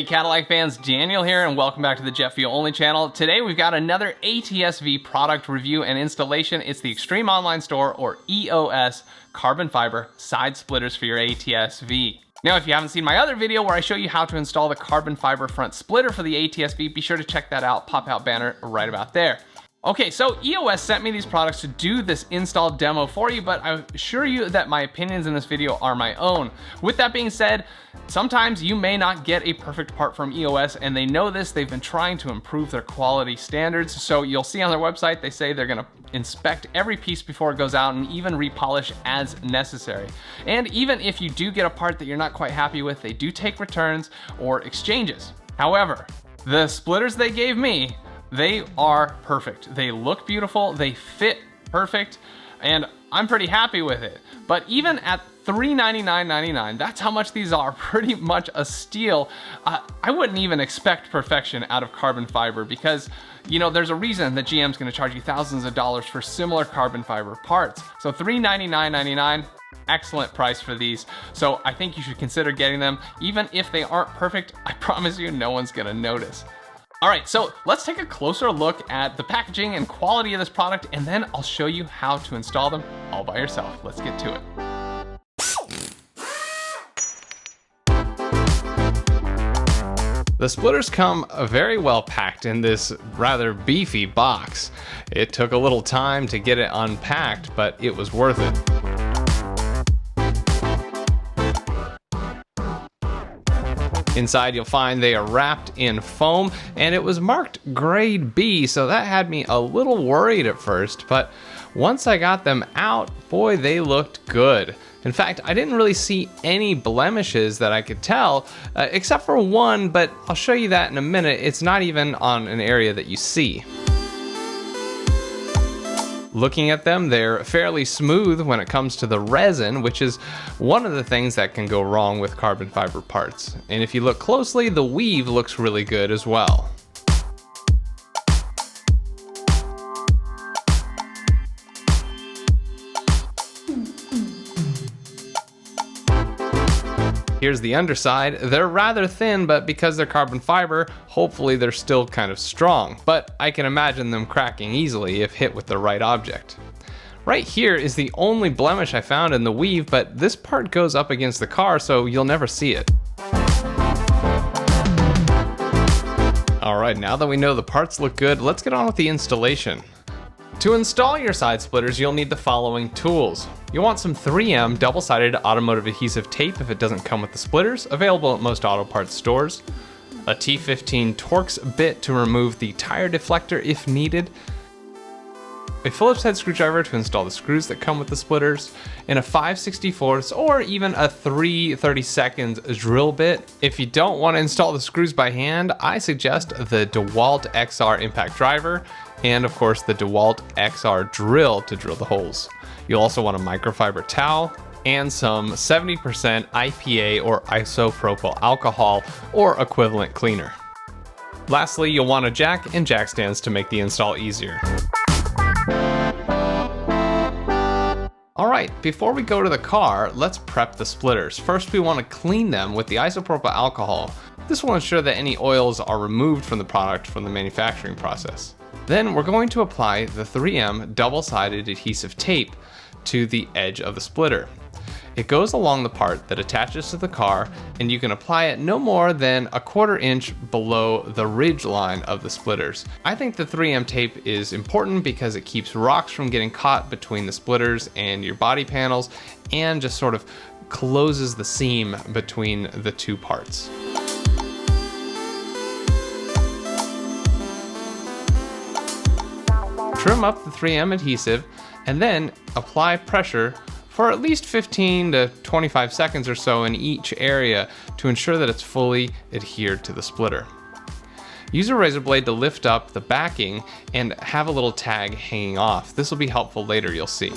Cadillac fans, Daniel here and welcome back to the JetFuelOnly channel. Today we've got another ATS-V product review and installation. It's the Extreme Online Store, or EOS, carbon fiber side splitters for your ATS-V. Now, if you haven't seen my other video where I show you how to install the carbon fiber front splitter for the ATS-V, be sure to check that out. Pop out banner right about there. Okay, so EOS sent me these products to do this install demo for you, but I assure you that my opinions in this video are my own. With that being said, sometimes you may not get a perfect part from EOS, and they know this. They've been trying to improve their quality standards. So you'll see on their website, they say they're gonna inspect every piece before it goes out and even repolish as necessary. And even if you do get a part that you're not quite happy with, they do take returns or exchanges. However, the splitters they gave me, they are perfect. They look beautiful, they fit perfect, and I'm pretty happy with it. But even at $399.99, that's how much these are, pretty much a steal. I wouldn't even expect perfection out of carbon fiber because, you know, there's a reason that GM's gonna charge you thousands of dollars for similar carbon fiber parts. So $399.99, excellent price for these. So I think you should consider getting them. Even if they aren't perfect, I promise you no one's gonna notice. All right, so let's take a closer look at the packaging and quality of this product, and then I'll show you how to install them all by yourself. Let's get to it. The splitters come very well packed in this rather beefy box. It took a little time to get it unpacked, but it was worth it. Inside you'll find they are wrapped in foam, and it was marked grade B, so that had me a little worried at first, but once I got them out, boy, they looked good. In fact, I didn't really see any blemishes that I could tell, except for one, but I'll show you that in a minute. It's not even on an area that you see. Looking at them, they're fairly smooth when it comes to the resin, which is one of the things that can go wrong with carbon fiber parts. And if you look closely, the weave looks really good as well. Here's the underside. They're rather thin, but because they're carbon fiber, hopefully they're still kind of strong. But I can imagine them cracking easily if hit with the right object. Right here is the only blemish I found in the weave, but this part goes up against the car, so you'll never see it. All right, now that we know the parts look good, let's get on with the installation. To install your side splitters, you'll need the following tools. You'll want some 3M double-sided automotive adhesive tape if it doesn't come with the splitters, available at most auto parts stores. A T15 Torx bit to remove the tire deflector if needed. A Phillips head screwdriver to install the screws that come with the splitters, and a 5/64 or even a 3/32 drill bit. If you don't want to install the screws by hand, I suggest the DeWalt XR impact driver, and of course the DeWalt XR drill to drill the holes. You'll also want a microfiber towel and some 70% IPA or isopropyl alcohol or equivalent cleaner. Lastly, you'll want a jack and jack stands to make the install easier. All right, before we go to the car, let's prep the splitters. First, we want to clean them with the isopropyl alcohol. This will ensure that any oils are removed from the product from the manufacturing process. Then we're going to apply the 3M double-sided adhesive tape to the edge of the splitter. It goes along the part that attaches to the car, and you can apply it no more than a 1/4 inch below the ridge line of the splitters. I think the 3M tape is important because it keeps rocks from getting caught between the splitters and your body panels, and just sort of closes the seam between the two parts. Trim up the 3M adhesive and then apply pressure for at least 15 to 25 seconds or so in each area to ensure that it's fully adhered to the splitter. Use a razor blade to lift up the backing and have a little tag hanging off. This will be helpful later, you'll see.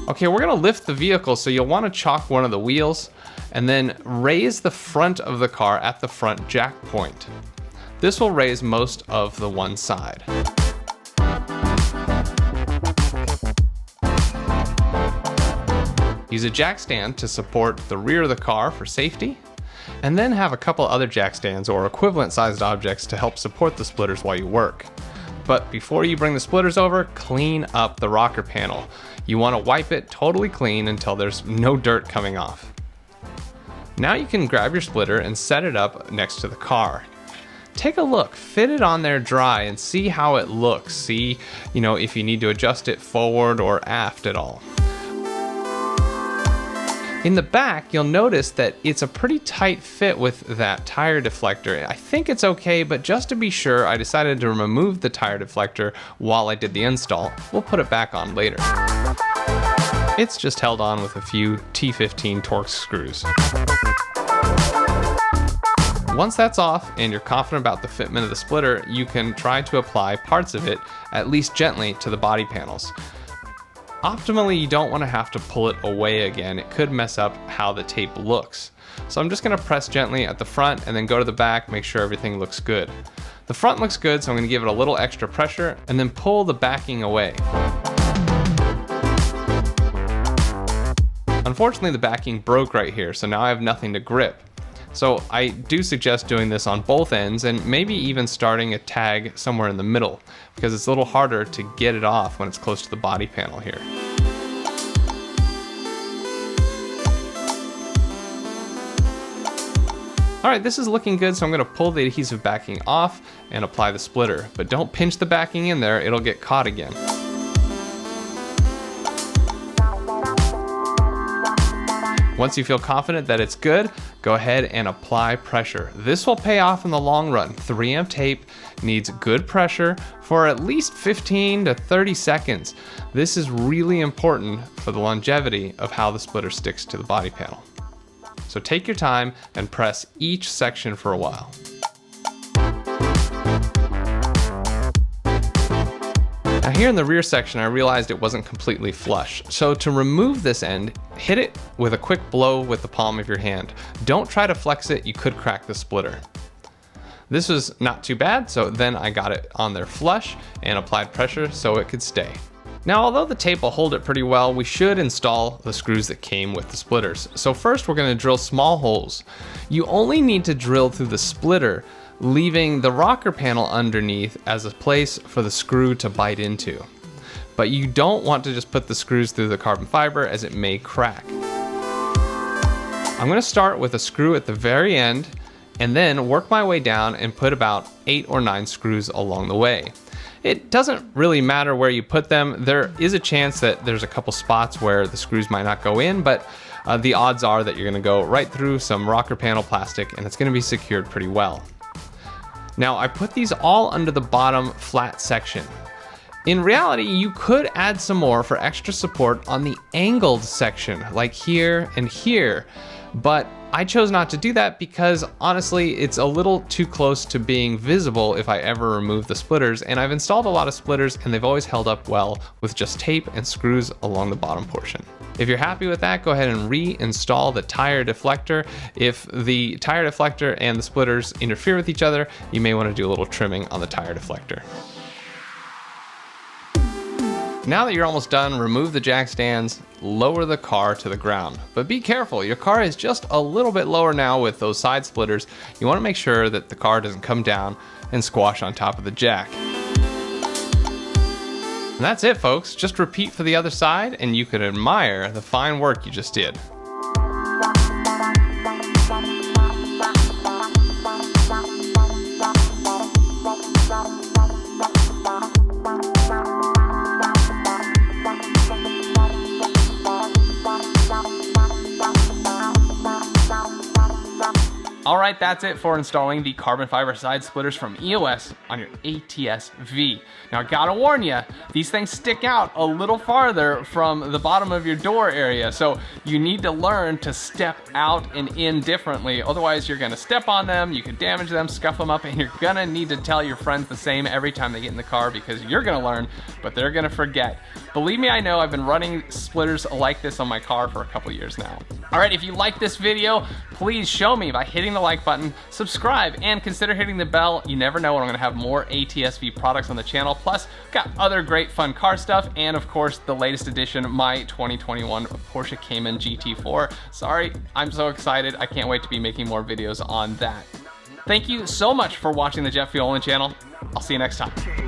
Okay, we're gonna lift the vehicle, so you'll wanna chalk one of the wheels and then raise the front of the car at the front jack point. This will raise most of the one side. Use a jack stand to support the rear of the car for safety, and then have a couple other jack stands or equivalent sized objects to help support the splitters while you work. But before you bring the splitters over, clean up the rocker panel. You want to wipe it totally clean until there's no dirt coming off. Now you can grab your splitter and set it up next to the car. Take a look, fit it on there dry and see how it looks. See, if you need to adjust it forward or aft at all. In the back, you'll notice that it's a pretty tight fit with that tire deflector. I think it's okay, but just to be sure, I decided to remove the tire deflector while I did the install. We'll put it back on later. It's just held on with a few T15 Torx screws. Once that's off and you're confident about the fitment of the splitter, you can try to apply parts of it, at least gently, to the body panels. Optimally, you don't want to have to pull it away again. It could mess up how the tape looks. So I'm just going to press gently at the front and then go to the back, make sure everything looks good. The front looks good, so I'm going to give it a little extra pressure and then pull the backing away. Unfortunately, the backing broke right here, so now I have nothing to grip. So I do suggest doing this on both ends and maybe even starting a tag somewhere in the middle, because it's a little harder to get it off when it's close to the body panel here. All right, this is looking good, so I'm going to pull the adhesive backing off and apply the splitter, but don't pinch the backing in there, it'll get caught again. Once you feel confident that it's good, go ahead and apply pressure. This will pay off in the long run. 3M tape needs good pressure for at least 15 to 30 seconds. This is really important for the longevity of how the splitter sticks to the body panel. So take your time and press each section for a while. Now here in the rear section, I realized it wasn't completely flush. So to remove this end, hit it with a quick blow with the palm of your hand. Don't try to flex it, you could crack the splitter. This was not too bad, so then I got it on there flush and applied pressure so it could stay. Now, although the tape will hold it pretty well, we should install the screws that came with the splitters. So first we're going to drill small holes. You only need to drill through the splitter, leaving the rocker panel underneath as a place for the screw to bite into. But you don't want to just put the screws through the carbon fiber, as it may crack. I'm going to start with a screw at the very end and then work my way down and put about 8 or 9 screws along the way. It doesn't really matter where you put them. There is a chance that there's a couple spots where the screws might not go in, but the odds are that you're going to go right through some rocker panel plastic and it's going to be secured pretty well. Now, I put these all under the bottom flat section. In reality, you could add some more for extra support on the angled section, like here and here, but I chose not to do that because honestly, it's a little too close to being visible if I ever remove the splitters, and I've installed a lot of splitters and they've always held up well with just tape and screws along the bottom portion. If you're happy with that, go ahead and reinstall the tire deflector. If the tire deflector and the splitters interfere with each other, you may want to do a little trimming on the tire deflector. Now that you're almost done, remove the jack stands, lower the car to the ground. But be careful, your car is just a little bit lower now with those side splitters. You want to make sure that the car doesn't come down and squash on top of the jack. And that's it, folks. Just repeat for the other side and you can admire the fine work you just did. Alright, that's it for installing the carbon fiber side splitters from EOS on your ATS-V. Now I gotta warn you, these things stick out a little farther from the bottom of your door area, so you need to learn to step out and in differently, otherwise you're gonna step on them, you could damage them, scuff them up, and you're gonna need to tell your friends the same every time they get in the car because you're gonna learn, but they're gonna forget. Believe me, I know, I've been running splitters like this on my car for a couple years now. All right, if you like this video, please show me by hitting the like button, subscribe, and consider hitting the bell. You never know when I'm gonna have more ATS-V products on the channel. Plus, got other great fun car stuff, and of course, the latest edition, my 2021 Porsche Cayman GT4. Sorry, I'm so excited. I can't wait to be making more videos on that. Thank you so much for watching the JetFuelOnly channel. I'll see you next time.